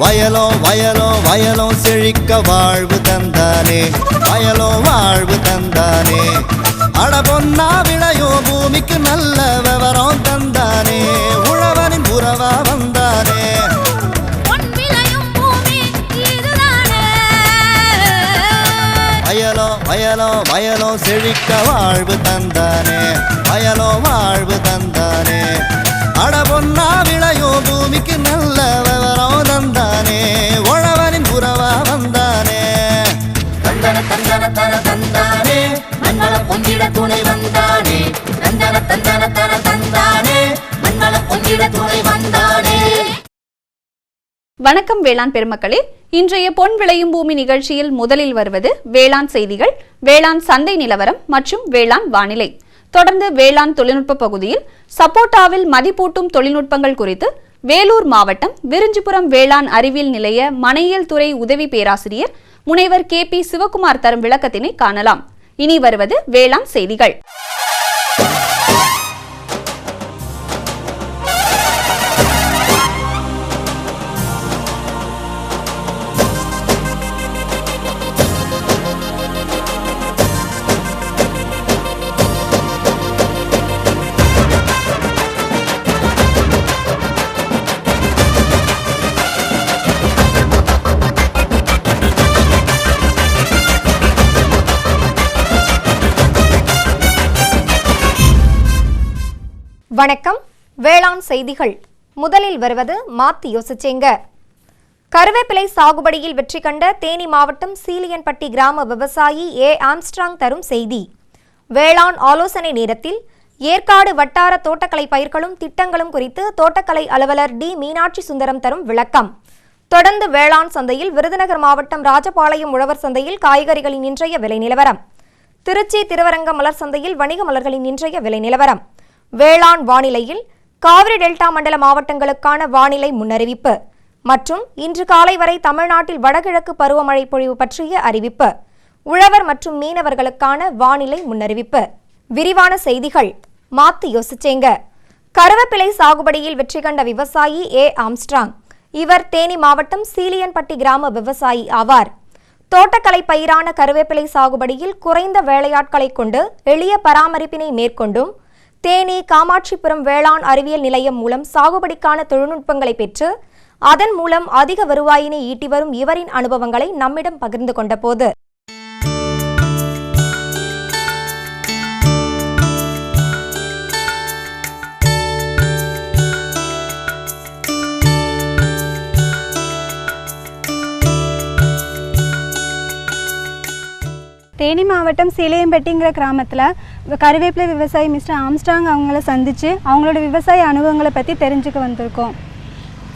வயலோ வயலோ வயலோ செழிக்க வாழ்வு தந்தானே, வயலோ வாழ்வு தந்தானே. அட பொன்னா விளையோ பூமிக்கு நல்ல விவரம் தந்தானே, உழவனின் உறவா வந்தானே. வயலோ வயலோ வயலோ செழிக்க வாழ்வு தந்தானே, வயலோ வாழ்வு தந்தானே. அட பொன்னா விளையோ பூமிக்கு நல்ல விவரம் தந்தானே, உழவனின் உறவா வந்தானே. தந்தன தந்தன தன தந்தானே, மங்கள பொங்கிட துணை வந்தானே. தந்தன தந்தன தன தந்தானே, மங்கள பொங்கிட துணை வந்தானே. வணக்கம் வேளாண் பெருமக்களே, இன்றைய பொன் விளையும் பூமி நிகழ்ச்சியில் முதலில் வருவது வேளாண் செய்திகள், வேளாண் சந்தை நிலவரம் மற்றும் வேளாண் வானிலை. தொடர்ந்து வேளாண் தொழில்நுட்ப பகுதியில் சப்போட்டாவில் மதிப்பூட்டும் தொழில்நுட்பங்கள் குறித்து வேலூர் மாவட்டம் விரிஞ்சிபுரம் வேளாண் அறிவியல் நிலைய மனையியல் துறை உதவி பேராசிரியர் முனைவர் KP சிவகுமார் தரும் விளக்கத்தினை காணலாம். இனி வருவது வேளாண் செய்திகள். வணக்கம். வேளாண் செய்திகள். முதலில் வருவது மாத்தி யோசிச்சேங்க. கருவேப்பிலை சாகுபடியில் வெற்றி கண்ட தேனி மாவட்டம் சீலியன்பட்டி கிராம விவசாயி ஆம்ஸ்ட்ராங் தரும் செய்தி. வேளாண் ஆலோசனை நேரத்தில் ஏற்காடு வட்டார தோட்டக்கலை பயிர்களும் திட்டங்களும் குறித்து தோட்டக்கலை அலுவலர் டி மீனாட்சி சுந்தரம் தரும் விளக்கம். தொடர்ந்து வேளாண் சந்தையில் விருதுநகர் மாவட்டம் ராஜபாளையம் உழவர் சந்தையில் காய்கறிகளின் இன்றைய விலை நிலவரம். திருச்சி திருவரங்கம் மலர் சந்தையில் வணிக மலர்களின் இன்றைய விலை நிலவரம். வேளாண் வானிலையில் காவிரி டெல்டா மண்டல மாவட்டங்களுக்கான வானிலை முன்னறிவிப்பு மற்றும் இன்று காலை வரை தமிழ்நாட்டில் வடகிழக்கு பருவமழை பொழிவு பற்றிய அறிவிப்பு. உழவர் மற்றும் மீனவர்களுக்கான வானிலை முன்னறிவிப்பு. விரிவான செய்திகள். மாத்தி யோசிச்சேங்க. கருவேப்பிலை சாகுபடியில் வெற்றி கண்ட விவசாயி ஆம்ஸ்ட்ராங். இவர் தேனி மாவட்டம் சீலியன்பட்டி கிராம விவசாயி ஆவார். தோட்டக்கலை பயிரான கருவேப்பிலை சாகுபடியில் குறைந்த வேலையாட்களை கொண்டு எளிய பராமரிப்பினை மேற்கொண்டும் தேனி காமாட்சிபுரம் வேளாண் அறிவியல் நிலையம் மூலம் சாகுபடிக்கான தொழில்நுட்பங்களை பெற்று அதன் மூலம் அதிக வருவாயினை ஈட்டி வரும் இவரின் அனுபவங்களை நம்மிடம் பகிர்ந்து கொண்ட போது தேனி மாவட்டம் சீலியம்பட்டிங்கிற கிராமத்தில் கருவேப்பிலை விவசாயி மிஸ்டர் ஆம்ஸ்ட்ராங் அவங்கள சந்தித்து அவங்களோட விவசாய அனுபவங்களை பற்றி தெரிஞ்சுக்க வந்திருக்கோம்.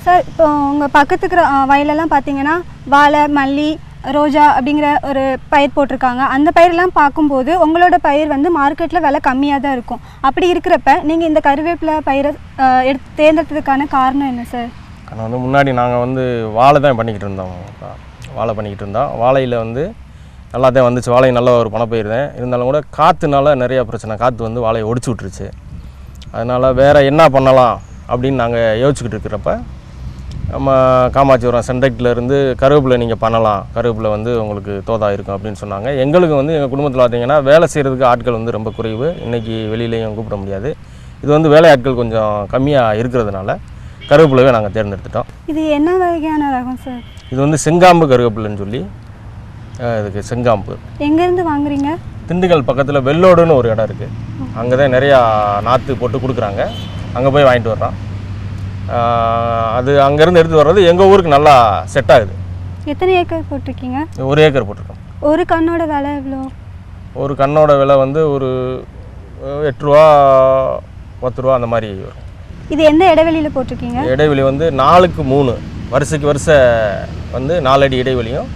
சார், இப்போ உங்கள் பக்கத்துக்கு வயலெல்லாம் பார்த்தீங்கன்னா வாழை, மல்லி, ரோஜா அப்படிங்கிற ஒரு பயிர் போட்டிருக்காங்க. அந்த பயிரெல்லாம் பார்க்கும்போது உங்களோட பயிர் வந்து மார்க்கெட்டில் விலை கம்மியாக தான் இருக்கும். அப்படி இருக்கிறப்ப நீங்கள் இந்த கருவேப்பிலை பயிரை தேர்ந்தெடுத்ததுக்கான காரணம் என்ன சார்? ஆனால் வந்து முன்னாடி நாங்கள் வந்து வாழை தான் பண்ணிக்கிட்டு இருந்தோம். வாழையில் வந்து நல்லா தான் வந்துச்சு. வாழை நல்ல ஒரு பணப்பயிர் தான். இருந்தாலும் கூட காற்றுனால நிறையா பிரச்சனை. காற்று வந்து வாழையை ஒடிச்சு விட்டுருச்சு. அதனால் வேறு என்ன பண்ணலாம் அப்படின்னு நாங்கள் யோசிச்சுக்கிட்டு இருக்கிறப்ப நம்ம காமாட்சிபுரம் சென்ட்ரக்ட்லேருந்து கருவேப்பிலை நீங்கள் பண்ணலாம், கருவேப்பிலை வந்து உங்களுக்கு தோதா இருக்கும் அப்படின்னு சொன்னாங்க. எங்களுக்கு வந்து எங்கள் குடும்பத்தில் பார்த்தீங்கன்னா வேலை செய்கிறதுக்கு ஆட்கள் வந்து ரொம்ப குறைவு. இன்றைக்கி வெளியிலையும் கூப்பிட முடியாது. இது வந்து வேலை ஆட்கள் கொஞ்சம் கம்மியாக இருக்கிறதுனால கருவேப்பிலையை நாங்கள் தேர்ந்தெடுத்துட்டோம். இது என்ன வகையான ரகம் சார்? இது வந்து செங்காம்பு கருவேப்பிலைன்னு சொல்லி இதுக்கு செங்காம்பு. எங்கேருந்து வாங்குறீங்க? திண்டுக்கல் பக்கத்தில் வெள்ளோடுன்னு ஒரு இடம் இருக்குது. அங்கே தான் நிறையா நாற்று போட்டு கொடுக்குறாங்க. அங்கே போய் வாங்கிட்டு வர்றோம். அது அங்கேருந்து எடுத்து வர்றது எங்கள் ஊருக்கு நல்லா செட் ஆகுது. எத்தனை ஏக்கர் போட்டிருக்கீங்க? 1 ஏக்கர் போட்டிருக்கோம். ஒரு கண்ணோட விலை எவ்வளோ? ஒரு கண்ணோட விலை வந்து ஒரு 8 ரூபா 10 ரூபா அந்த மாதிரி வரும். இது எந்த இடைவெளியில் போட்டிருக்கீங்க? இடைவெளி வந்து 4க்கு 3 வருஷத்துக்கு வருஷம் வந்து 4 அடி இடைவெளியும்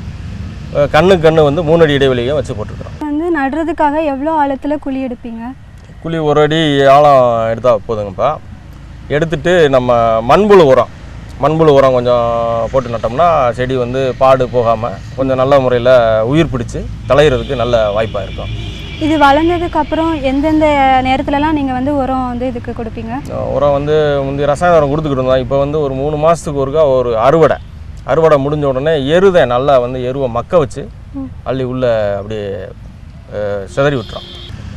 கண்ணு வந்து 3 அடி இடைவெளியும் வச்சு போட்டிருக்கிறோம். வந்து நடுறதுக்காக எவ்வளோ ஆழத்தில் குழி எடுப்பீங்க? குழி 1 அடி ஆழம் எடுத்தால் போதுங்கப்பா. எடுத்துட்டு நம்ம மண்புழு உரம் கொஞ்சம் போட்டு நட்டோம்னா செடி வந்து பாடு போகாமல் கொஞ்சம் நல்ல முறையில் உயிர் பிடிச்சி தலையிறதுக்கு நல்ல வாய்ப்பாக இருக்கும். இது வளர்ந்ததுக்கப்புறம் எந்தெந்த நேரத்துலலாம் நீங்கள் வந்து உரம் வந்து இதுக்கு கொடுப்பீங்க? உரம் வந்து முந்தைய ரசாயன உரம் கொடுத்துக்கிட்டு இருந்தோம். இப்போ வந்து ஒரு 3 மாதத்துக்கு ஒருக்கா ஒரு அறுவடை அறுவடை முடிஞ்ச உடனே எருதை நல்லா வந்து எருவை மக்க வச்சு அள்ளி உள்ளே அப்படியே சிதறி விட்டுறோம்.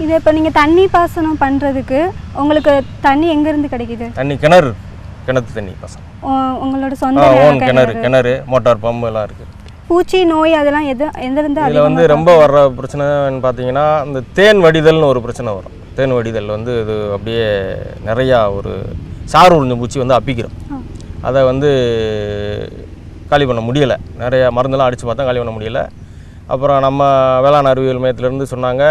இது இப்போ நீங்கள் தண்ணி பாசனம் பண்ணுறதுக்கு உங்களுக்கு தண்ணி எங்கேருந்து கிடைக்குது? தண்ணி கிணத்து தண்ணி பாசனம். உங்களோட சொந்த ஓன் கிணறு மோட்டார் பம்பு எல்லாம் இருக்குது. பூச்சி நோய் அதெல்லாம் எந்த இதில் வந்து ரொம்ப வர்ற பிரச்சனைன்னு பார்த்தீங்கன்னா இந்த தேன் வடிதல்னு ஒரு பிரச்சனை வரும். தேன் வடிதல் வந்து இது அப்படியே நிறையா ஒரு சாறு உறிஞ்ச பூச்சி வந்து அப்பிக்கிறோம். அதை வந்து காலி பண்ண முடியலை. நிறையா மருந்தெல்லாம் அடித்து பார்த்தா காலி பண்ண முடியலை. அப்புறம் நம்ம வேளாண் அறிவியல் மையத்திலேருந்து சொன்னாங்க,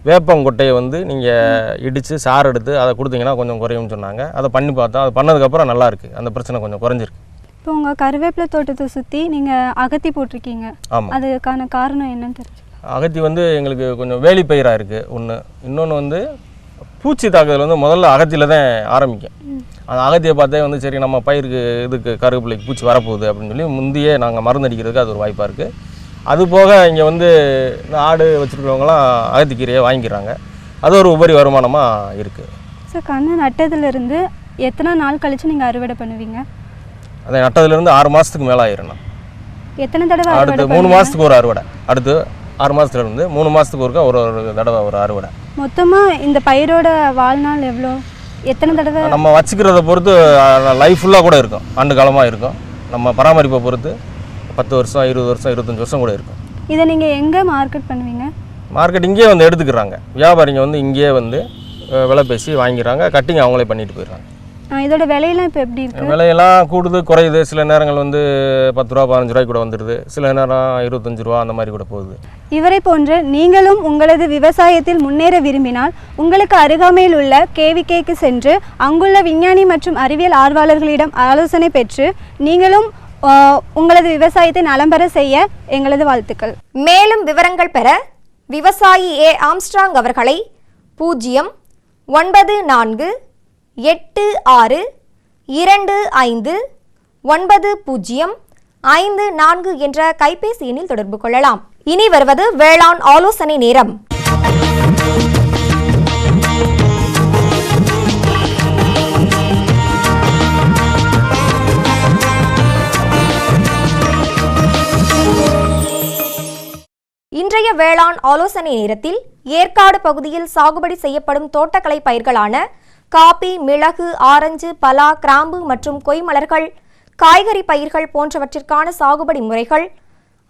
வேப்பங்கொட்டையை வந்து நீங்கள் இடித்து சாறு எடுத்து அதை கொடுத்தீங்கன்னா கொஞ்சம் குறையும்னு சொன்னாங்க. அதை பண்ணி பார்த்தா அது பண்ணதுக்கப்புறம் நல்லாயிருக்கு, அந்த பிரச்சனை கொஞ்சம் குறைஞ்சிருக்கு. இப்போ உங்கள் கருவேப்பிலை தோட்டத்தை சுற்றி நீங்கள் அகத்தி போட்டிருக்கீங்க. ஆமாம். அதுக்கான காரணம் என்னன்னு தெரிஞ்சு? அகத்தி வந்து எங்களுக்கு கொஞ்சம் வேலி பயிராக இருக்குது ஒன்று. இன்னொன்று வந்து பூச்சி தாக்குதல் வந்து முதல்ல அகத்தியில் தான் ஆரம்பிக்கும். அந்த அகத்தியை பார்த்தே வந்து சரி நம்ம பயிருக்கு இதுக்கு கருவேப்பிலைக்கு பூச்சி வரப்போகுது அப்படின்னு சொல்லி முந்தையே நாங்கள் மருந்து அடிக்கிறதுக்கு அது ஒரு வாய்ப்பாக இருக்குது. அது போக இங்கே வந்து இந்த ஆடு வச்சுருக்கிறவங்களாம் அகத்திக்கீரையை வாங்கிக்கிறாங்க. அது ஒரு உபரி வருமானமாக இருக்குது. சார், கண்ணு நட்டதுலேருந்து எத்தனை நாள் கழித்து நீங்கள் அறுவடை பண்ணுவீங்க? அதை நட்டதுலேருந்து 6 மாதத்துக்கு மேலே ஆயிரும். எத்தனை தடவை அடுத்து 3 மாதத்துக்கு ஒரு அறுவடை. அடுத்து 6 மாதத்துலேருந்து 3 மாதத்துக்கு ஒருக்கா ஒரு தடவை ஒரு அறுவடை. மொத்தமாக இந்த பயிரோட வாழ்நாள் எவ்வளோ? எத்தனை தடவை? நம்ம வச்சுக்கிறத பொறுத்து லைஃப் ஃபுல்லாக கூட இருக்கும், ஆண்டு காலமாக இருக்கும். நம்ம பராமரிப்பை பொறுத்து 10 வருஷம் 20 வருஷம் 25 வருஷம் கூட இருக்கும். இதை நீங்கள் எங்கே மார்க்கெட் பண்ணுவீங்க? மார்க்கெட் இங்கேயே வந்து எடுத்துக்கிறாங்க. வியாபாரிங்க வந்து இங்கேயே வந்து விலை பேசி வாங்கிக்கிறாங்க. கட்டிங் அவங்களே பண்ணிட்டு போயிடுறாங்க. இதோட விலையெல்லாம் இப்போ எப்படி இருக்குது? விலையெல்லாம் கூடுது குறையுது. சில நேரங்கள் வந்து 10 ரூபா 15 ரூபாய்க்கு கூட வந்துடுது. சில நேரம் 25 ரூபா அந்த மாதிரி கூட போகுது. இவரை போன்று நீங்களும் உங்களது விவசாயத்தில் முன்னேற விரும்பினால் உங்களுக்கு அருகாமையில் உள்ள கேவிகேக்கு சென்று அங்குள்ள விஞ்ஞானி மற்றும் அறிவியல் ஆர்வலர்களிடம் ஆலோசனை பெற்று நீங்களும் உங்களது விவசாயத்தை நலம் பெற செய்ய எங்களது வாழ்த்துக்கள். மேலும் விவரங்கள் பெற விவசாயி ஏ ஆம்ஸ்ட்ராங் அவர்களை 09426259054 என்ற கைபேசி எண்ணில் தொடர்பு கொள்ளலாம். இனி வருவது வேளாண் ஆலோசனை நேரம். இன்றைய வேளாண் ஆலோசனை நேரத்தில் ஏற்காடு பகுதியில் சாகுபடி செய்யப்படும் தோட்டக்கலை பயிர்களான காபி, மிளகு, ஆரஞ்சு, பலா, கிராம்பு மற்றும் கொய்மலர்கள், காய்கறி பயிர்கள் போன்றவற்றிற்கான சாகுபடி முறைகள்,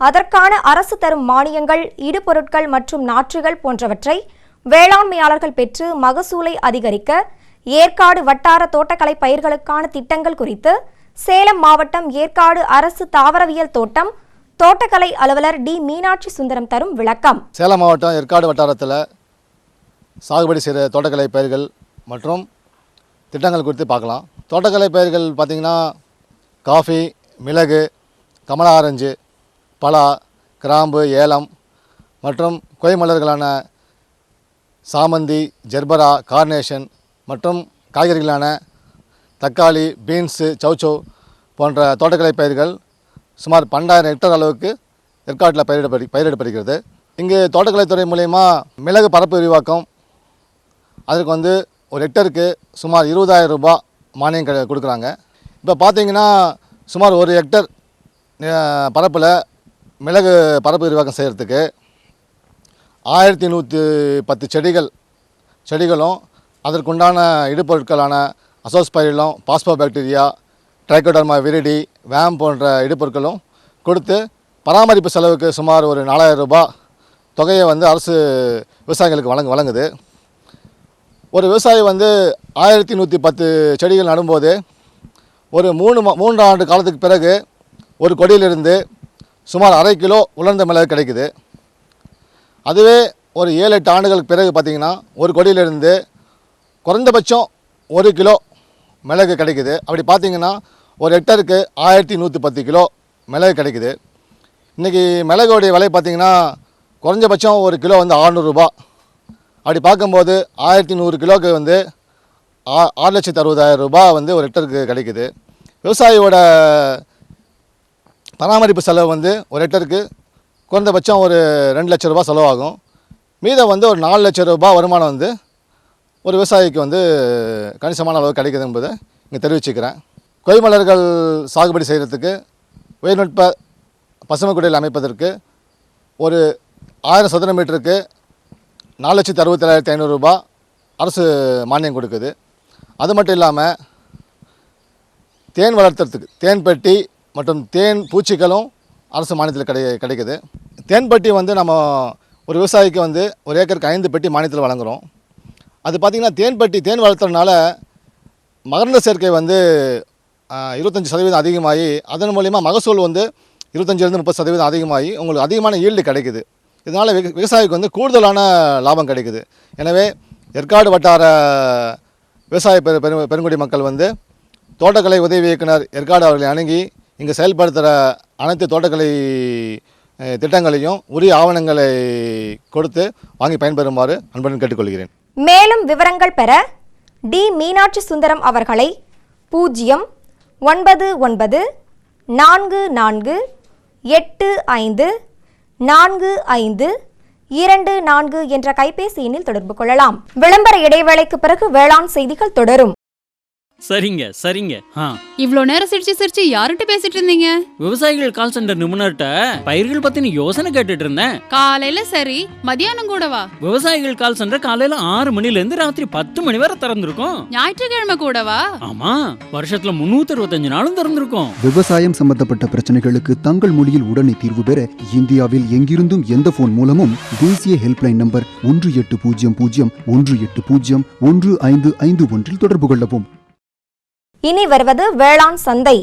அதற்கான அரசு தரும் மானியங்கள், இடுபொருட்கள் மற்றும் நாற்றுகள் போன்றவற்றை வேளாண்மையாளர்கள் பெற்று மகசூலை அதிகரிக்க ஏற்காடு வட்டார தோட்டக்கலை பயிர்களுக்கான திட்டங்கள் குறித்து சேலம் மாவட்டம் ஏற்காடு அரசு தாவரவியல் தோட்டம் தோட்டக்கலை அலுவலர் டி மீனாட்சி சுந்தரம் தரும் விளக்கம். சேலம் மாவட்டம் ஏற்காடு வட்டாரத்தில் சாகுபடி செய்கிற தோட்டக்கலை பயிர்கள் மற்றும் திட்டங்கள் குறித்து பார்க்கலாம். தோட்டக்கலை பயிர்கள் பார்த்திங்கன்னா காஃபி, மிளகு, கமலா ஆரஞ்சு, பலா, கிராம்பு, ஏலம் மற்றும் கொய்மலர்களான சாமந்தி, ஜெர்பரா, கார்னேஷன் மற்றும் காய்கறிகளான தக்காளி, பீன்ஸு, சௌச்சௌ போன்ற தோட்டக்கலை பயிர்கள் சுமார் 12,000 ஹெக்டர் அளவுக்கு ஏற்காட்டில் பயிரிடப்படுகிறது. இங்கு தோட்டக்கலைத்துறை மூலயமா மிளகு பரப்பு விரிவாக்கம், அதற்கு வந்து ஒரு ஹெக்டருக்கு சுமார் 20,000 ரூபாய் மானியம் கொடுக்குறாங்க. இப்போ பார்த்தீங்கன்னா சுமார் 1 ஹெக்டர் பரப்பில் மிளகு பரப்பு விரிவாக்கம் செய்கிறதுக்கு 1110 செடிகளும் அதற்குண்டான இடுபொருட்களான அசோஸ்பைரிலம், பாஸ்போபாக்டீரியா, ட்ரைகோடர்மா விரிடி, வேம் போன்ற இடுபொருட்களும் கொடுத்து பராமரிப்பு செலவுக்கு சுமார் ஒரு 4,000 ரூபாய் தொகையை வந்து அரசு விவசாயிகளுக்கு வழங்குது. ஒரு விவசாயி வந்து 1110 செடிகள் நடும்போது ஒரு 3 ஆண்டு காலத்துக்கு பிறகு ஒரு கொடியிலிருந்து சுமார் 1/2 கிலோ உலர்ந்த மிளகு கிடைக்குது. அதுவே ஒரு 7-8 ஆண்டுகளுக்கு பிறகு பார்த்திங்கன்னா ஒரு கொடியிலிருந்து குறைந்தபட்சம் 1 கிலோ மிளகு கிடைக்குது. அப்படி பார்த்திங்கன்னா ஒரு ஹெக்டருக்கு 1110 கிலோ மிளகு கிடைக்குது. இன்றைக்கி மிளகுடைய விலை பார்த்திங்கன்னா குறைஞ்சபட்சம் ஒரு கிலோ வந்து 600 ரூபாய். அப்படி பார்க்கும்போது 1100 கிலோவுக்கு வந்து 6,60,000 ரூபாய் வந்து ஒரு ஹெக்டருக்கு கிடைக்குது. விவசாயியோட பராமரிப்பு செலவு வந்து ஒரு ஹெக்டருக்கு குறைந்தபட்சம் ஒரு 2 லட்சம் ரூபாய் செலவாகும். மீதம் வந்து ஒரு 4 லட்சம் ரூபாய் வருமானம் வந்து ஒரு விவசாயிக்கு வந்து கணிசமான அளவு கிடைக்குது என்பதை இங்கே தெரிவிச்சுக்கிறேன். கொய்மலர்கள் சாகுபடி செய்கிறதுக்கு உயர்நுட்ப பசுமை குடில் அமைப்பதற்கு ஒரு 1000 சதுர மீட்டருக்கு 4,67,500 ரூபாய் அரசு மானியம் கொடுக்குது. அது மட்டும் இல்லாமல் தேன் வளர்த்துறதுக்கு தேன் பெட்டி மற்றும் தேன் பூச்சிகளும் அரசு மானியத்தில் கிடைக்குது. தேன் பெட்டி வந்து நம்ம ஒரு விவசாயிக்கு வந்து ஒரு ஏக்கருக்கு 5 பெட்டி மானியத்தில் வழங்குகிறோம். அது பார்த்திங்கன்னா தேன் பெட்டி தேன் வளர்த்துறதுனால மகரந்த சேர்க்கை வந்து 25% அதிகமாகி அதன் மூலிமா மகசூல் வந்து 25-30% அதிகமாகி உங்களுக்கு அதிகமான ஈல்டு கிடைக்குது. இதனால் விவசாயிக்கு வந்து கூடுதலான லாபம் கிடைக்குது. எனவே ஏற்காடு வட்டார விவசாய பெருங்குடி மக்கள் வந்து தோட்டக்கலை உதவி இயக்குனர் ஏற்காடு அவர்களை அணுகி இங்கே செயல்படுத்துகிற அனைத்து தோட்டக்கலை திட்டங்களையும் உரிய ஆவணங்களை கொடுத்து வாங்கி பயன்பெறுமாறு அன்புடன் கேட்டுக்கொள்கிறேன். மேலும் விவரங்கள் பெற டி. மீனாட்சி சுந்தரம் அவர்களை 09945854524 என்ற கைபேசி எண்ணில் தொடர்பு கொள்ளலாம். விளம்பர இடைவேளைக்கு பிறகு வேளாண் செய்திகள் தொடரும். சரிங்க சரிங்க. இவ்ளோ நேரம் சிரிச்சு யார்கிட்ட பேசிட்டு இருந்தீங்க? விவசாயிகள் கால் சென்டர் நிபுணர்கிட்ட பயிர்கள் பத்தின யோசனை கேட்டுட்டு இருந்தேன். காலையில சரி, மதியானம் கூடவா? விவசாயிகள் கால் சென்டர் காலையில 6 மணில இருந்து ராத்திரி 10 மணி வரை திறந்திருக்கும். ஞாயிற்றுக்கிழமை கூடவா? ஆமா, வருஷத்துல 365 நாளும் திறந்திருக்கும். விவசாயம் சம்பந்தப்பட்ட பிரச்சனைகளுக்கு தங்கள் மொழியில் உடனே தீர்வு பெற இந்தியாவில் எங்கிருந்தும் எந்த போன் மூலமும் தேசிய ஹெல்ப்லைன் நம்பர் 1800-180-1551 தொடர்பு கொள்ளவும். இனி வருவது வேளாண் சந்தை.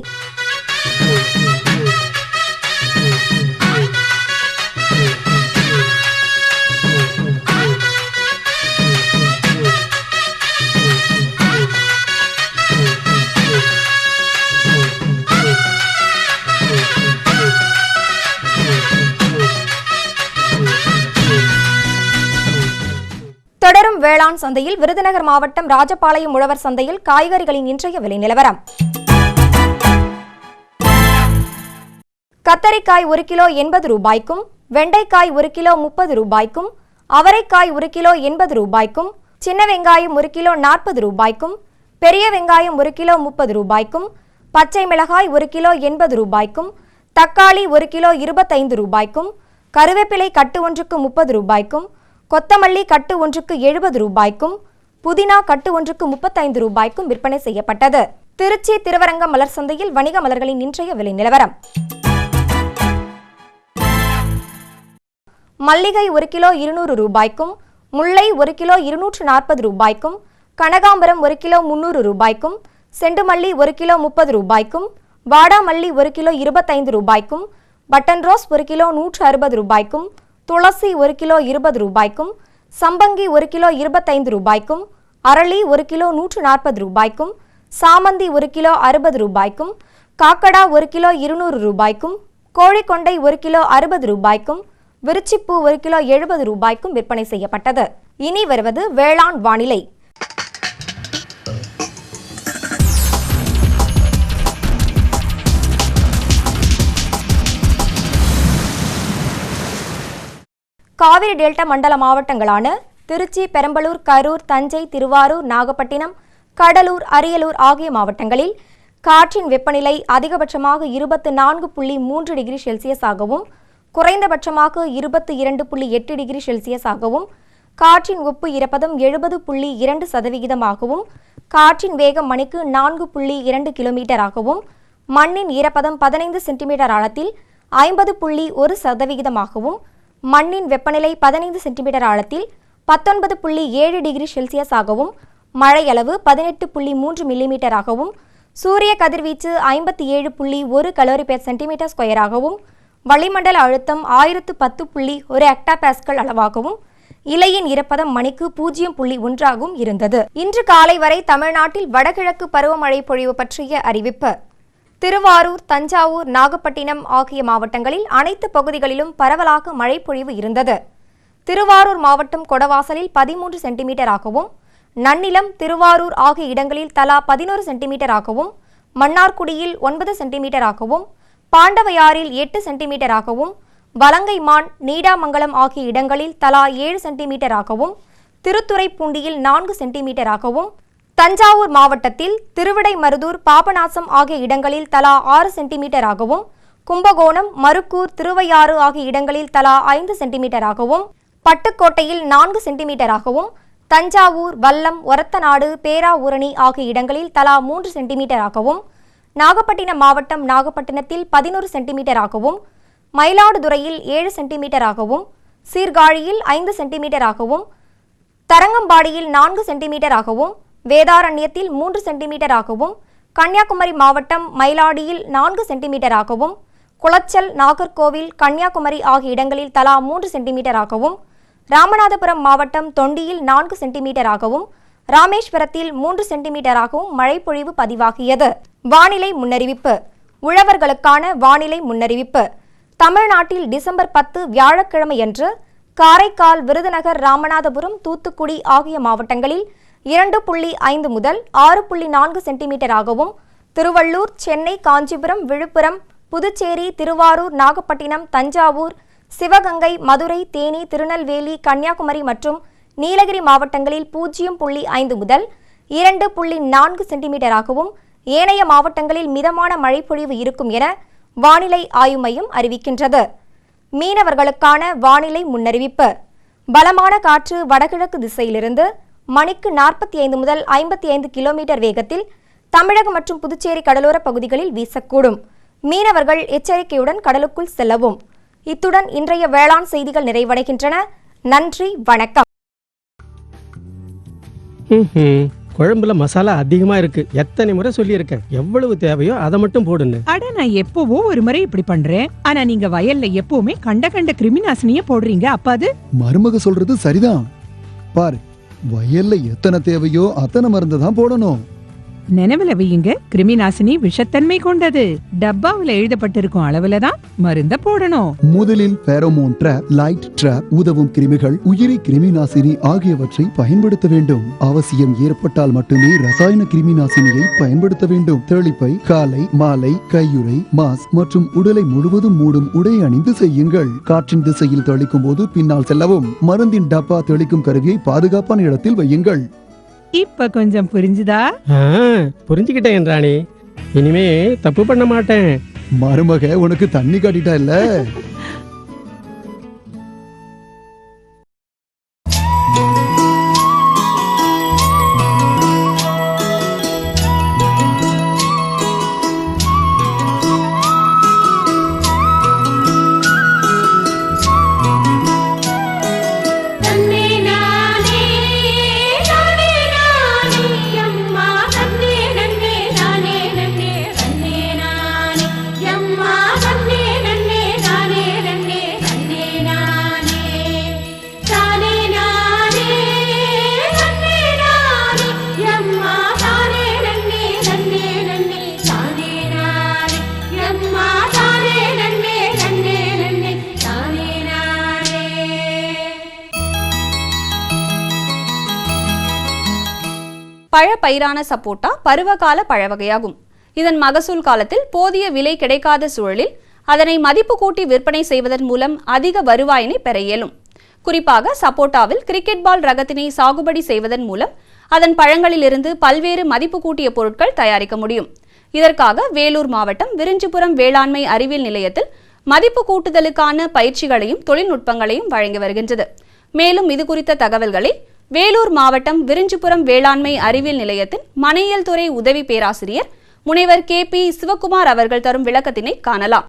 தொடரும் வேளாண் சந்தையில் விருதுநகர் மாவட்டம் ராஜபாளையம் உழவர் சந்தையில் காய்கறிகளின் இன்றைய விலை நிலவரம். கத்தரிக்காய் 1 கிலோ 80 ரூபாய்க்கும், வெண்டைக்காய் 1 கிலோ 30 ரூபாய்க்கும், அவரைக்காய் 1 கிலோ 80 ரூபாய்க்கும், சின்ன வெங்காயம் 1 கிலோ 40 ரூபாய்க்கும், பெரிய வெங்காயம் 1 கிலோ 30 ரூபாய்க்கும், பச்சை மிளகாய் 1 கிலோ 80 ரூபாய்க்கும், தக்காளி 1 கிலோ 25 ரூபாய்க்கும், கருவேப்பிலை கட்டு ஒன்றுக்கு 30 ரூபாய்க்கும், கொத்தமல்லி கட்டு ஒன்றுக்கு 70 ரூபாய்க்கும், புதினா கட்டு ஒன்றுக்கு 35 ரூபாய்க்கும் விற்பனை செய்யப்பட்டது. திருச்சி திருவரங்கம் மலர் சந்தையில் வணிக மலர்களின் இன்றைய விலை நிலவரம். மல்லிகை 1 கிலோ 200 ரூபாய்க்கும், முல்லை 1 கிலோ 240 ரூபாய்க்கும், கனகாம்பரம் 1 கிலோ 300 ரூபாய்க்கும், செண்டுமல்லி 1 கிலோ 30 ரூபாய்க்கும், வாடாமல்லி 1 கிலோ 25 ரூபாய்க்கும், பட்டன் ரோஸ் 1 கிலோ 160 ரூபாய்க்கும், துளசி 1 கிலோ 20 ரூபாய்க்கும், சம்பங்கி 1 கிலோ 25 ரூபாய்க்கும், அரளி 1 கிலோ 140 ரூபாய்க்கும், சாமந்தி 1 கிலோ 60 ரூபாய்க்கும், காக்கடா 1 கிலோ 200 ரூபாய்க்கும், கோழிக்கொண்டை 1 கிலோ 60 ரூபாய்க்கும், விருச்சிப்பூ 1 கிலோ 70 ரூபாய்க்கும் விற்பனை செய்யப்பட்டது. இனி வருவது வேளாண் வானிலை. காவிரி டெல்டா மண்டல மாவட்டங்களான திருச்சி, பெரம்பலூர், கரூர், தஞ்சை, திருவாரூர், நாகப்பட்டினம், கடலூர், அரியலூர் ஆகிய மாவட்டங்களில் காற்றின் வெப்பநிலை அதிகபட்சமாக 24.3 டிகிரி செல்சியஸாகவும் குறைந்தபட்சமாக 22.8 டிகிரி செல்சியஸாகவும், காற்றின் ஒப்பு ஈரப்பதம் 70.2%, காற்றின் வேகம் மணிக்கு 4.2 கிலோமீட்டராகவும், மண்ணின் ஈரப்பதம் 15 சென்டிமீட்டர் ஆழத்தில் 50.1%, மண்ணின் வெப்பநிலை 15 சென்டிமீட்டர் ஆழத்தில் 19.7 டிகிரி செல்சியஸாகவும், மழையளவு 18.3 மில்லிமீட்டராகவும், சூரிய கதிர்வீச்சு 57.1 கலோரி பெர் சென்டிமீட்டர் ஸ்கொயராகவும், வளிமண்டல அழுத்தம் 1010.1 ஹெக்டாபாஸ்கல் அளவாகவும், இலையின் ஈரப்பதம் மணிக்கு 0.1 இருந்தது. இன்று காலை வரை தமிழ்நாட்டில் வடகிழக்கு பருவமழை பொழிவு பற்றிய அறிவிப்பு. திருவாரூர், தஞ்சாவூர், நாகப்பட்டினம் ஆகிய மாவட்டங்களில் அனைத்து பகுதிகளிலும் பரவலாக மழை பொழிவு இருந்தது. திருவாரூர் மாவட்டம் கொடவாசலில் 13 சென்டிமீட்டராகவும், நன்னிலம், திருவாரூர் ஆகிய இடங்களில் தலா 11 சென்டிமீட்டராகவும், மன்னார்குடியில் 9 சென்டிமீட்டராகவும், பாண்டவையாறில் 8 சென்டிமீட்டராகவும், வலங்கைமான், நீடாமங்கலம் ஆகிய இடங்களில் தலா 7 சென்டிமீட்டராகவும், திருத்துறைப்பூண்டியில் 4 சென்டிமீட்டராகவும், தஞ்சாவூர் மாவட்டத்தில் திருவிடைமருதூர், பாபநாசம் ஆகிய இடங்களில் தலா 6 சென்டிமீட்டராகவும், கும்பகோணம், மருக்கூர், திருவையாறு ஆகிய இடங்களில் தலா 5 சென்டிமீட்டராகவும், பட்டுக்கோட்டையில் 4 சென்டிமீட்டராகவும், தஞ்சாவூர், வல்லம், ஒரத்தநாடு, பேராவூரணி ஆகிய இடங்களில் தலா 3 சென்டிமீட்டராகவும், நாகப்பட்டினம் மாவட்டம் நாகப்பட்டினத்தில் 11 சென்டிமீட்டராகவும், மயிலாடுதுறையில் 7 சென்டிமீட்டராகவும், சீர்காழியில் 5 சென்டிமீட்டராகவும், தரங்கம்பாடியில் 4 சென்டிமீட்டராகவும், வேதாரண்யத்தில் 3 சென்டிமீட்டராகவும், கன்னியாகுமரி மாவட்டம் மயிலாடியில் 4 சென்டிமீட்டராகவும், குளச்சல், நாகர்கோவில், கன்னியாகுமரி ஆகிய இடங்களில் தலா 3 சென்டிமீட்டராகவும், ராமநாதபுரம் மாவட்டம் தொண்டியில் 4 சென்டிமீட்டராகவும், ராமேஸ்வரத்தில் 3 சென்டிமீட்டராகவும் மழைப்பொழிவு பதிவாகியது. வானிலை முன்னறிவிப்பு. உழவர்களுக்கான வானிலை முன்னறிவிப்பு. தமிழ்நாட்டில் டிசம்பர் 10 வியாழக்கிழமையன்று காரைக்கால், விருதுநகர், ராமநாதபுரம், தூத்துக்குடி ஆகிய மாவட்டங்களில் 2.5 முதல் 6.4 சென்டிமீட்டராகவும், திருவள்ளூர், சென்னை, காஞ்சிபுரம், விழுப்புரம், புதுச்சேரி, திருவாரூர், நாகப்பட்டினம், தஞ்சாவூர், சிவகங்கை, மதுரை, தேனி, திருநெல்வேலி, கன்னியாகுமரி மற்றும் நீலகிரி மாவட்டங்களில் 0.5 முதல் 2.4 சென்டிமீட்டராகவும், ஏனைய மாவட்டங்களில் மிதமான மழைப்பொழிவு இருக்கும் என வானிலை ஆய்வு மையம் அறிவிக்கின்றது. மீனவர்களுக்கான வானிலை முன்னறிவிப்பு. பலமான காற்று வடகிழக்கு திசையிலிருந்து மணிக்கு 45 முதல் 55 கிலோமீட்டர் வேகத்தில் தமிழகம் மற்றும் புதுச்சேரி கடலோர பகுதிகளில் வீசக்கூடும். மீனவர்கள் எச்சரிக்கையுடன் கடலுக்குள் செல்லவும். இத்துடன் இன்றைய வேளாண் செய்திகள் நிறைவடைகின்றன. நன்றி, வணக்கம். குழம்புல மசாலா அதிகமா இருக்கு. எத்தனை முறை சொல்லியிருக்கேன், எவ்வளவு தேவையோ அதை மட்டும் போடுன்னு. அட, நான் எப்பவோ ஒரு முறை இப்படி பண்றேன். ஆனா நீங்க வயல்ல எப்பவுமே கண்ட கிருமிநாசினிய போடுறீங்க. அப்ப அது மருமக சொல்றது சரிதான். பாரு, வயல்ல எத்தனை தேவையோ அத்தனை மருந்து தான் போடணும். நினைவுல வையுங்க, கிருமிநாசினி விஷத்தன்மை கொண்டது. டப்பாவுல எழுதப்பட்டிருக்கும் அளவுல தான் மருந்த போடணும். முதலில் பேரோமோன் ட்ராப், லைட் ட்ராப், உதவும் கிருமிகள், உயிரி கிருமிநாசினி ஆகியவற்றை பயன்படுத்த வேண்டும். அவசியம் ஏற்பட்டால் மட்டுமே ரசாயன கிருமிநாசினியை பயன்படுத்த வேண்டும். தெளிப்பை காலை, மாலை, கையுறை, மாஸ்க் மற்றும் உடலை முழுவதும் மூடும் உடை அணிந்து செய்யுங்கள். காற்றின் திசையில் தெளிக்கும் போது பின்னால் செல்லவும். மருந்தின் டப்பா தெளிக்கும் கருவியை பாதுகாப்பான இடத்தில் வையுங்கள். இப்ப கொஞ்சம் புரிஞ்சுதா? புரிஞ்சுக்கிட்டேன் ராணி. இனிமே தப்பு பண்ண மாட்டேன். மருமக உனக்கு தண்ணி காட்டிட்டா இல்ல. பழப்பயிரான சப்போட்டா பருவகால பழவகையாகும். இதன் மகசூல் காலத்தில் போதிய விலை கிடைக்காத சூழலில் அதனை மதிப்பு கூட்டி விற்பனை செய்வதன் மூலம் அதிக வருவாயினை பெற இயலும். குறிப்பாக சப்போட்டாவில் கிரிக்கெட் பால் ரகத்தினை சாகுபடி செய்வதன் மூலம் அதன் பழங்களிலிருந்து பல்வேறு மதிப்பு கூட்டிய பொருட்கள் தயாரிக்க முடியும். இதற்காக வேலூர் மாவட்டம் விரிஞ்சிபுரம் வேளாண்மை அறிவியல் நிலையத்தில் மதிப்பு கூட்டுதலுக்கான பயிற்சிகளையும் தொழில்நுட்பங்களையும் வழங்கி வருகின்றது. மேலும் இது குறித்த தகவல்களை வேலூர் மாவட்டம் விரிஞ்சிபுரம் வேளாண்மை அறிவியல் நிலையத்தின் மனையியல் துறை உதவி பேராசிரியர் முனைவர் KP சிவகுமார் அவர்கள் தரும் விளக்கத்தினை காணலாம்.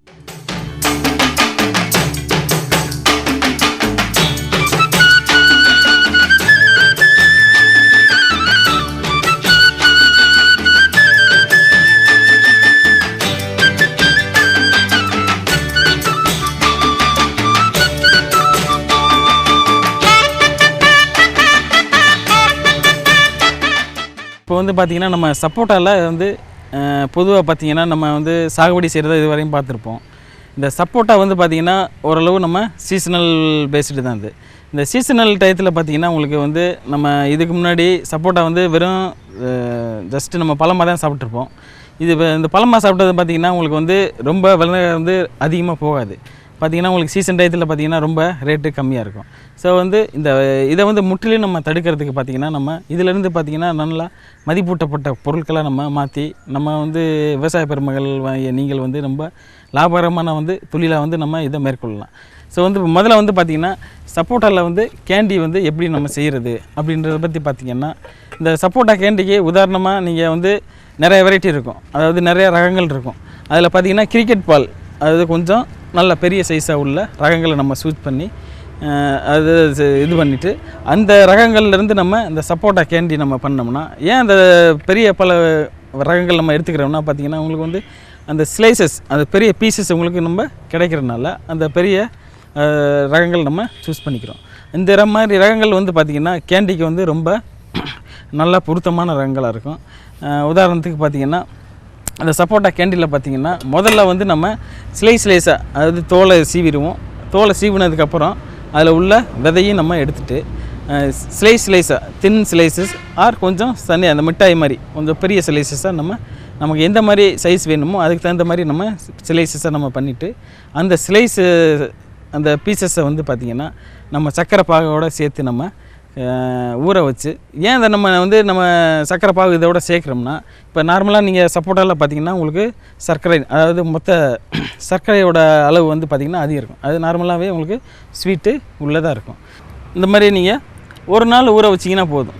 இப்போ வந்து பார்த்திங்கன்னா நம்ம சப்போட்டாவில் வந்து பொதுவாக பார்த்திங்கன்னா நம்ம வந்து சாகுபடி செய்கிறத இது வரையும் பார்த்துருப்போம். இந்த சப்போட்டா வந்து பார்த்திங்கன்னா ஓரளவு நம்ம சீசனல் பேஸ்டு தான். இது இந்த சீசனல் டயத்தில் பார்த்திங்கன்னா உங்களுக்கு வந்து நம்ம இதுக்கு முன்னாடி சப்போட்டா வந்து வெறும் ஜஸ்ட்டு நம்ம பழமாக தான் சாப்பிட்ருப்போம். இது இந்த பழமாக சாப்பிட்டது பார்த்திங்கன்னா உங்களுக்கு வந்து ரொம்ப விலை வந்து அதிகமாக போகாது. பார்த்திங்கன்னா உங்களுக்கு சீசன் டயத்தில் பார்த்திங்கன்னா ரொம்ப ரேட்டு கம்மியாக இருக்கும். ஸோ வந்து இதை வந்து முற்றிலும் நம்ம தடுக்கிறதுக்கு பார்த்திங்கன்னா நம்ம இதிலேருந்து பார்த்திங்கன்னா நல்லா மதிப்பூட்டப்பட்ட பொருட்களை நம்ம மாற்றி நம்ம வந்து விவசாய பெருமகள் நீங்கள் வந்து ரொம்ப லாபகரமான வந்து தொழிலாக வந்து நம்ம இதை மேற்கொள்ளலாம். ஸோ வந்து முதல்ல வந்து பார்த்திங்கன்னா சப்போட்டாவில் வந்து கேண்டி வந்து எப்படி நம்ம செய்கிறது அப்படின்றத பற்றி பார்த்திங்கன்னா இந்த சப்போட்டா கேண்டிக்கு உதாரணமாக நீங்கள் வந்து நிறைய வெரைட்டி இருக்கும், அதாவது நிறைய ரகங்கள் இருக்கும். அதில் பார்த்திங்கன்னா கிரிக்கெட் பால் அது கொஞ்சம் நல்ல பெரிய சைஸாக உள்ள ரகங்களை நம்ம சூஸ் பண்ணி அது இது பண்ணிவிட்டு அந்த ரகங்கள்லேருந்து நம்ம இந்த சப்போட்டா கேண்டி நம்ம பண்ணோம்னா, ஏன் அந்த பெரிய பல ரகங்கள் நம்ம எடுத்துக்கிறோம்னா பார்த்திங்கன்னா உங்களுக்கு வந்து அந்த ஸ்லைசஸ் அந்த பெரிய பீசஸ் உங்களுக்கு நம்ம கிடைக்கிறதுனால அந்த பெரிய ரகங்கள் நம்ம சூஸ் பண்ணிக்கிறோம். இந்த மாதிரி ரகங்கள் வந்து பார்த்திங்கன்னா கேண்டிக்கு வந்து ரொம்ப நல்ல பொருத்தமான ரகங்களாக இருக்கும். உதாரணத்துக்கு பார்த்திங்கன்னா அந்த சப்போட்டா கேண்டியில் பார்த்திங்கன்னா முதல்ல வந்து நம்ம ஸ்லைஸாக அதாவது தோலை சீவிடுவோம். தோலை சீவினதுக்கப்புறம் அதில் உள்ள விதையும் நம்ம எடுத்துகிட்டு ஸ்லைஸாக தின் ஸ்லைசஸ் ஆர் கொஞ்சம் தண்ணி அந்த மிட்டாய் மாதிரி கொஞ்சம் பெரிய ஸ்லைசஸாக நமக்கு எந்த மாதிரி சைஸ் வேணுமோ அதுக்கு தகுந்த மாதிரி நம்ம ஸ்லைசஸாக நம்ம பண்ணிவிட்டு அந்த ஸ்லைஸு அந்த பீசஸை வந்து பார்த்திங்கன்னா நம்ம சர்க்கரை பாகோடு சேர்த்து நம்ம ஊற வச்சு, ஏன் அதை நம்ம சர்க்கரை பாகு இதோட சேர்க்குறோம்னா, இப்போ நார்மலாக நீங்கள் சப்போட்டாவில் பார்த்திங்கன்னா உங்களுக்கு சர்க்கரை அதாவது மொத்த சர்க்கரையோட அளவு வந்து பார்த்திங்கன்னா அதிகம் இருக்கும். அது நார்மலாகவே உங்களுக்கு ஸ்வீட்டு உள்ளதாக இருக்கும். இந்த மாதிரி நீங்கள் ஒரு நாள் ஊற வச்சிங்கன்னா போதும்.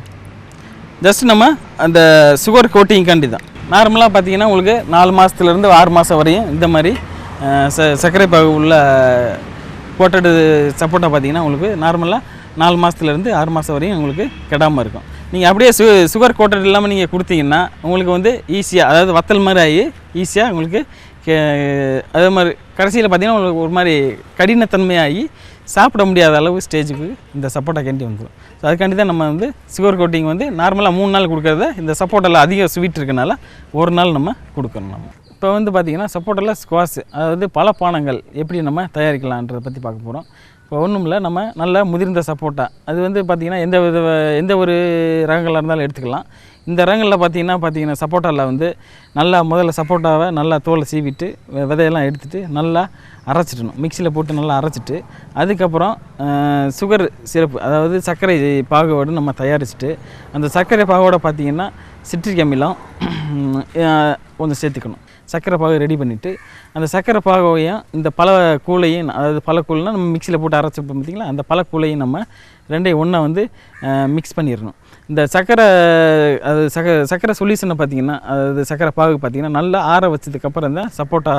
ஜஸ்ட் நம்ம அந்த சுகர் கோட்டிங்காண்டி தான். நார்மலாக பார்த்திங்கன்னா உங்களுக்கு 4 மாதத்துலேருந்து 6 மாதம் வரையும் இந்த மாதிரி சர்க்கரை பாகு உள்ள கோட்டடு சப்போட்டா பார்த்திங்கன்னா உங்களுக்கு நார்மலாக 4 மாதத்துலேருந்து 6 மாதம் வரையும் உங்களுக்கு கெடாமல் இருக்கும். நீங்கள் அப்படியே சுகர் கோட்டட் இல்லாமல் நீங்கள் கொடுத்தீங்கன்னா உங்களுக்கு வந்து ஈஸியாக அதாவது வத்தல் மாதிரி ஆகி ஈஸியாக உங்களுக்கு அதே மாதிரி கடைசியில் பார்த்திங்கன்னா உங்களுக்கு ஒரு மாதிரி கடினத்தன்மையாகி சாப்பிட முடியாத அளவு ஸ்டேஜுக்கு இந்த சப்போட்டா கேண்டி வந்துடும். ஸோ அதுக்காண்டி தான் நம்ம வந்து சுகர் கோட்டிங் வந்து நார்மலாக 3 நாள் கொடுக்குறத இந்த சப்போட்டாவில் அதிக ஸ்வீட் இருக்கனால ஒரு நாள் நம்ம கொடுக்கணும். நம்ம இப்போ வந்து பார்த்திங்கன்னா சப்போட்டாவில் ஸ்குவாஷ் அதாவது பழப்பானங்கள் எப்படி நம்ம தயாரிக்கலான்றதை பற்றி பார்க்க போகிறோம். இப்போ ஒன்றும் இல்லை, நம்ம நல்லா முதிர்ந்த சப்போட்டா அது வந்து பார்த்திங்கன்னா எந்த ஒரு ரகங்களாக இருந்தாலும் எடுத்துக்கலாம். இந்த ரகங்களில் பார்த்திங்கன்னா சப்போட்டாவில் வந்து நல்லா முதல்ல சப்போட்டாவை நல்லா தோலை சீவிட்டு விதையெல்லாம் எடுத்துகிட்டு நல்லா அரைச்சிடணும். மிக்சியில் போட்டு நல்லா அரைச்சிட்டு அதுக்கப்புறம் சுகர் சிரப்பு அதாவது சர்க்கரை பாகோடு நம்ம தயாரிச்சுட்டு அந்த சர்க்கரை பாகோடு பார்த்திங்கன்னா சிட்ரிக் அமிலம் கொஞ்சம் சேர்த்துக்கணும். சர்க்கரை பாகு ரெடி பண்ணிவிட்டு அந்த சர்க்கரை பாகையும் இந்த பழக்கூழையும் அதாவது பழக்கூழ்னால் நம்ம மிக்சியில் போட்டு அரைச்சிப்போம் பார்த்திங்களா, அந்த பழக்கூழையும் நம்ம ரெண்டையும் ஒன்றா வந்து மிக்ஸ் பண்ணிடணும். இந்த சர்க்கரை சொல்யூஷனை பார்த்திங்கன்னா அதாவது சர்க்கரை பாகு பார்த்திங்கன்னா நல்லா ஆற வச்சதுக்கப்புறம் தான் சப்போட்டா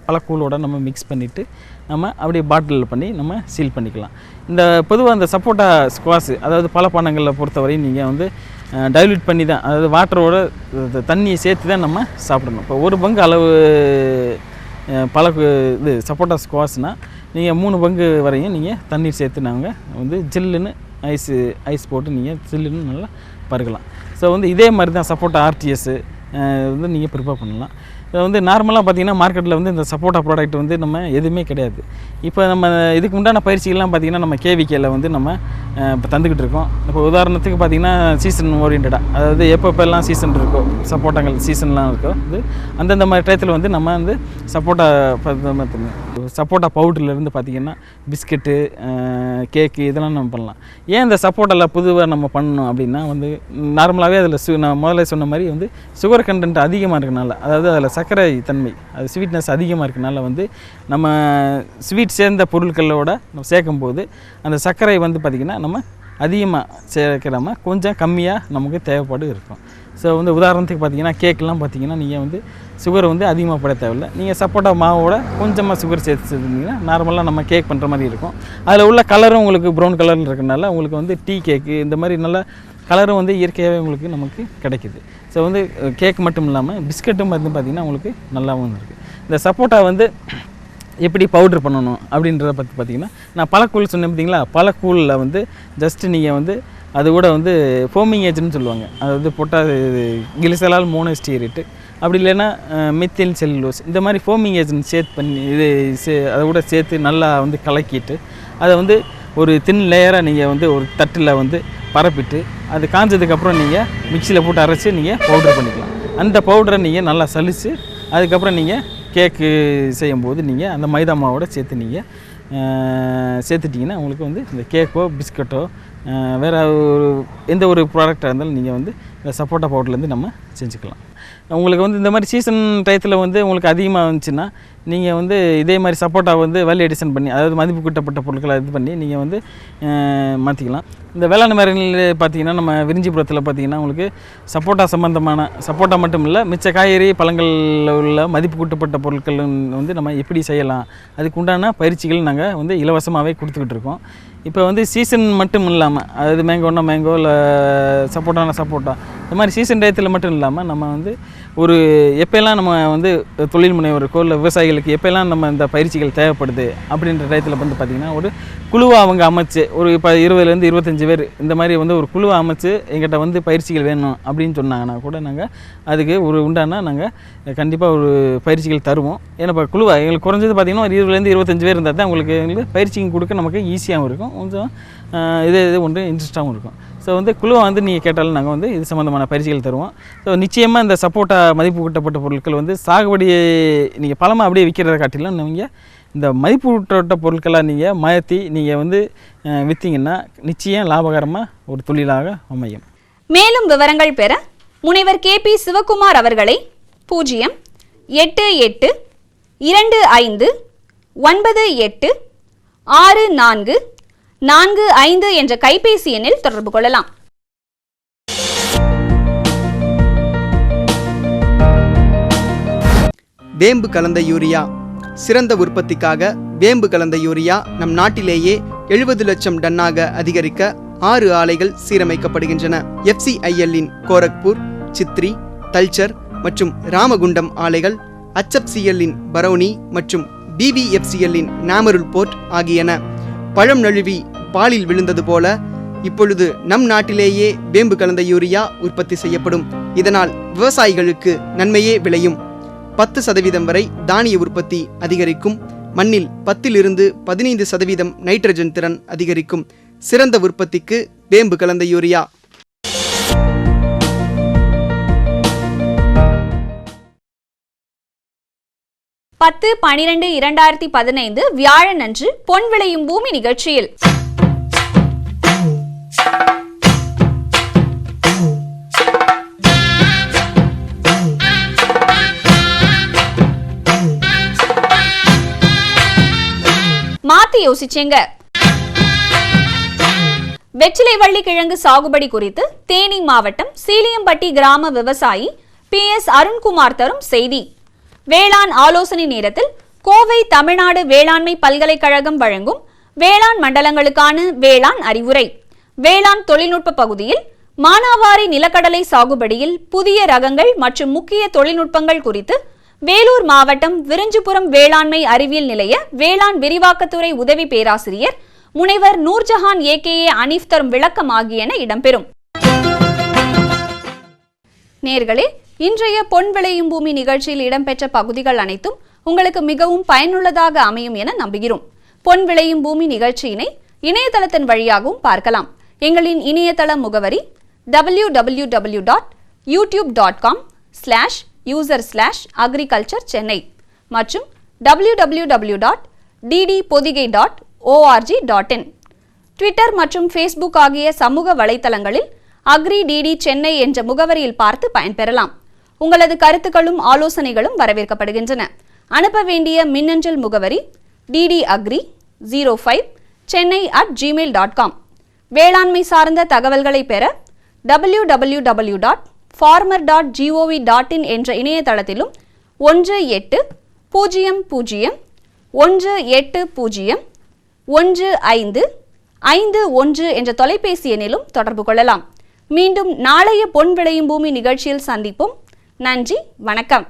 பழக்கூழோடு நம்ம மிக்ஸ் பண்ணிவிட்டு நம்ம அப்படியே பாட்டிலில் பண்ணி நம்ம சீல் பண்ணிக்கலாம். இந்த பொதுவாக அந்த சப்போட்டா ஸ்குவாஷ் அதாவது பழப்பானங்களில் பொறுத்தவரையும் நீங்கள் வந்து டைல்யூட் பண்ணி தான் அதாவது வாட்டரோட தண்ணியை சேர்த்து தான் நம்ம சாப்பிடணும். இப்போ 1 பங்கு அளவு இது சப்போட்டா ஸ்குவாஷ்னால் நீங்கள் 3 பங்கு வரையும் நீங்கள் தண்ணீர் சேர்த்து நாங்கள் வந்து ஜில்லுன்னு ஐஸ் போட்டு நீங்கள் ஜில்லுன்னு நல்லா பருகலாம். ஸோ வந்து இதே மாதிரி தான் சப்போட்டா ஆர்டிஎஸ்ஸு வந்து நீங்கள் ப்ரிப்பேர் பண்ணலாம். இப்போ வந்து நார்மலாக பார்த்திங்கன்னா மார்க்கெட்டில் வந்து இந்த சப்போட்டா ப்ராடக்ட் வந்து நம்ம எதுவுமே கிடையாது. இப்போ நம்ம இதுக்கு உண்டான பயிற்சிகள்லாம் பார்த்திங்கன்னா நம்ம கேவிகேயில் வந்து நம்ம இப்போ தந்துக்கிட்டு இருக்கோம். இப்போ உதாரணத்துக்கு பார்த்திங்கன்னா சீசன் ஓரியன்டாக அதாவது எப்பப்பெல்லாம் சீசன் இருக்கோ சப்போட்டாங்கள் சீசன்லாம் இருக்கோ வந்து அந்தந்த மாதிரி டயத்தில் வந்து நம்ம வந்து சப்போட்டா பவுடர்லேருந்து பார்த்திங்கன்னா பிஸ்கெட்டு கேக்கு இதெல்லாம் நம்ம பண்ணலாம். ஏன் இந்த சப்போட்டாவில் பொதுவாக நம்ம பண்ணணும் அப்படின்னா வந்து நார்மலாகவே அதில் நான் முதல்ல சொன்ன மாதிரி வந்து சுகர் கண்டென்ட் அதிகமாக இருக்கனால அதாவது அதில் சர்க்கரை தன்மை அது ஸ்வீட்னஸ் அதிகமாக இருக்கனால வந்து நம்ம ஸ்வீட் சேர்ந்த பொருட்களோட நம்ம சேர்க்கும்போது அந்த சர்க்கரை வந்து பார்த்திங்கன்னா நம்ம அதிகமாக சேர்க்கிறாம கொஞ்சம் கம்மியாக நமக்கு தேவைப்பாடு இருக்கும். ஸோ வந்து உதாரணத்துக்கு பார்த்திங்கன்னா கேக்கெலாம் பார்த்திங்கன்னா நீங்கள் வந்து சுகர் வந்து அதிகமாக போட தேவையில்லை. நீங்கள் சப்போட்டா மாவோட கொஞ்சமாக சுகர் சேர்த்துருந்தீங்கன்னா நார்மலாக நம்ம கேக் பண்ணுற மாதிரி இருக்கும். அதில் உள்ள கலரும் உங்களுக்கு ப்ரௌன் கலரில் இருக்கிறனால உங்களுக்கு வந்து டீ கேக்கு இந்த மாதிரி நல்லா கலரும் வந்து இயற்கையாகவே உங்களுக்கு நமக்கு கிடைக்கிது. ஸோ வந்து கேக் மட்டும் இல்லாமல் பிஸ்கட்டும் வந்து பார்த்திங்கன்னா உங்களுக்கு நல்லாவும் இருக்குது. இந்த சப்போட்டா வந்து எப்படி பவுட்ரு பண்ணணும் அப்படின்றத பற்றி பார்த்திங்கன்னா நான் பழக்கூழ் சொன்னேன் பார்த்திங்களா, பழக்கூழில் வந்து ஜஸ்ட்டு நீங்கள் வந்து அது கூட வந்து ஃபோமிங் ஏஜென்ட்னு சொல்லுவாங்க, அதாவது போட்டால் கிளிசலால் மோனோஸ்டீரேட்டு அப்படி இல்லைன்னா மெத்தில் செல்லுலோஸ் இந்த மாதிரி ஃபோமிங் ஏஜென்ட் அதை கூட சேர்த்து நல்லா வந்து கலக்கிட்டு அதை வந்து ஒரு தின் லேயராக நீங்கள் வந்து ஒரு தட்டில் வந்து பரப்பிட்டு அது காஞ்சதுக்கப்புறம் நீங்கள் மிக்சியில் போட்டு அரைச்சி நீங்கள் பவுட்ரு பண்ணிக்கலாம். அந்த பவுடரை நீங்கள் நல்லா சலித்து அதுக்கப்புறம் நீங்கள் கேக்கு செய்யும்போது நீங்கள் அந்த மைதா மாவோட சேர்த்து நீங்கள் சேர்த்துட்டிங்கன்னா உங்களுக்கு வந்து இந்த கேக்கோ பிஸ்கட்டோ வேறு எந்த ஒரு ப்ராடக்டாக இருந்தாலும் நீங்கள் வந்து இந்த சப்போட்டா பவுடர்லேருந்து நம்ம செஞ்சுக்கலாம். உங்களுக்கு வந்து இந்த மாதிரி சீசன் டயத்தில் வந்து உங்களுக்கு அதிகமாக வந்துச்சுன்னா நீங்கள் வந்து இதே மாதிரி சப்போட்டா வந்து வேல்யூ எடிஷன் பண்ணி, அதாவது மதிப்பு கூட்டப்பட்ட பொருட்களை இது பண்ணி நீங்கள் வந்து மாற்றிக்கலாம். இந்த வேளாண் மரங்களில் பார்த்தீங்கன்னா நம்ம விரிஞ்சிபுரத்தில் பார்த்தீங்கன்னா உங்களுக்கு சப்போட்டா சம்மந்தமான சப்போட்டா மட்டும் இல்லை, மிச்ச காய்கறி பழங்களில் உள்ள மதிப்பு கூட்டப்பட்ட பொருட்கள் வந்து நம்ம எப்படி செய்யலாம் அதுக்கு உண்டான பயிற்சிகள் நாங்கள் வந்து இலவசமாகவே கொடுத்துக்கிட்டு இருக்கோம். இப்போ வந்து சீசன் மட்டும் இல்லாமல், அதாவது மேங்கோன்னா மேங்கோ இல்லை சப்போட்டானா சப்போட்டா, இந்த மாதிரி சீசன் டயத்தில் மட்டும் இல்லாமல் நம்ம வந்து ஒரு எப்போல்லாம் நம்ம வந்து தொழில் முனைவோருக்கோ இல்லை விவசாயிகளுக்கு எப்போல்லாம் நம்ம இந்த பயிற்சிகள் தேவைப்படுது அப்படின்ற டயத்தில் வந்து பார்த்திங்கன்னா ஒரு குழுவை அவங்க அமைச்சு ஒரு இப்போ 20 to 25 பேர் இந்த மாதிரி வந்து ஒரு குழுவை அமைச்சு எங்கிட்ட வந்து பயிற்சிகள் வேணும் அப்படின்னு சொன்னாங்கன்னா கூட நாங்கள் அதுக்கு ஒரு உண்டானா நாங்கள் கண்டிப்பாக ஒரு பயிற்சிகள் தருவோம். ஏன்னா இப்போ குழுவை எங்களுக்கு குறைஞ்சது பார்த்திங்கன்னா ஒரு 20 to 25 பேர் இருந்தால் தான் உங்களுக்கு பயிற்சிங்க கொடுக்க நமக்கு ஈஸியாகவும் இருக்கும், கொஞ்சம் இது ஒன்று இன்ட்ரெஸ்ட்டாகவும் இருக்கும். ஸோ வந்து குழுவை வந்து நீங்கள் கேட்டாலும் நாங்கள் வந்து இது சம்மந்தமான பயிற்சிகள் தருவோம். ஸோ நிச்சயமாக இந்த சப்போட்டா மதிப்பு கூட்டப்பட்ட பொருட்கள் வந்து சாகுபடியை நீங்கள் பழமாக அப்படியே விற்கிறத காட்டிலும் நீங்கள் இந்த மதிப்பு கூட்டப்பட்ட பொருட்களாக நீங்கள் மாற்றி நீங்கள் வந்து விற்றீங்கன்னா நிச்சயம் லாபகரமாக ஒரு தொழிலாக அமையும். மேலும் விவரங்கள் பெற முனைவர் KP சிவகுமார் அவர்களை 088256445 என்ற கைபேசி எண்ணில் தொடர்பு கொள்ளலாம். வேம்பு கலந்த யூரியா. சிறந்த உற்பத்திக்காக வேம்பு கலந்த யூரியா நம் நாட்டிலேயே 70 லட்சம் டன்னாக அதிகரிக்க 6 ஆலைகள் சீரமைக்கப்படுகின்றன. FCIL-இன் கோரக்பூர், சித்ரி, தல்ச்சர் மற்றும் ராமகுண்டம் ஆலைகள், HFCL-இன் பரௌனி மற்றும் BVFCL-இன் நாமருல் போர்ட் ஆகியன. பழம் நழுவி பாலில் விழுந்தது போல இப்பொழுது நம் நாட்டிலேயே வேம்பு கலந்த யூரியா உற்பத்தி செய்யப்படும். இதனால் விவசாயிகளுக்கு நன்மையே விளையும். 10% வரை தானிய உற்பத்தி அதிகரிக்கும். மண்ணில் 10 to 15% நைட்ரஜன் திறன் அதிகரிக்கும். சிறந்த உற்பத்திக்கு வேம்பு கலந்த யூரியா. பத்து 12/2015 வியாழனன்று பொன் விளையும் பூமி நிகழ்ச்சியில் மாத்தி யோசிச்சேங்க. வெற்றிலை வள்ளி கிழங்கு சாகுபடி குறித்து தேனி மாவட்டம் சீலியம்பட்டி கிராம விவசாயி PS அருண்குமார் தரும் செய்தி. வேளாண் ஆலோசனை நேரத்தில் கோவை தமிழ்நாடு வேளாண்மை பல்கலைக்கழகம் வழங்கும் வேளாண் மண்டலங்களுக்கான வேளாண் அறிவுரை. வேளாண் தொழில்நுட்ப பகுதியில் மானாவாரி நிலக்கடலை சாகுபடியில் புதிய ரகங்கள் மற்றும் முக்கிய தொழில்நுட்பங்கள் குறித்து வேலூர் மாவட்டம் விரிஞ்சிபுரம் வேளாண்மை அறிவியல் நிலைய வேளாண் விரிவாக்கத்துறை உதவி பேராசிரியர் முனைவர் நூர்ஜஹான் AKA அனீஃப் தரும் விளக்கம் ஆகியன இடம்பெறும். நேர்களே, இன்றைய பொன் விளையும் பூமி நிகழ்ச்சியில் இடம்பெற்ற பகுதிகள் அனைத்தும் உங்களுக்கு மிகவும் பயனுள்ளதாக அமையும் என நம்புகிறோம். பொன் விளையும் பூமி நிகழ்ச்சியினை இணையதளத்தின் வழியாகவும் பார்க்கலாம். எங்களின் இணையதள முகவரி www.youtube.com/user/agriculture சென்னை மற்றும் www.ddpodigai.org.in. ட்விட்டர் மற்றும் ஃபேஸ்புக் ஆகிய சமூக வலைத்தளங்களில் AgriDD சென்னை என்ற முகவரியில் பார்த்து பயன்பெறலாம். உங்களது கருத்துக்களும் ஆலோசனைகளும் வரவேற்கப்படுகின்றன. அனுப்ப வேண்டிய மின்னஞ்சல் முகவரி ddagri05chennai@gmail.com. வேளாண்மை சார்ந்த தகவல்களை பெற www.farmer.gov.in என்ற இணையதளத்திலும் 1800180151 என்ற தொலைபேசி எண்ணிலும் தொடர்பு கொள்ளலாம். மீண்டும் நாளைய பொன் விளையும் பூமி நிகழ்ச்சியில் சந்திப்போம். நன்றி, வணக்கம்.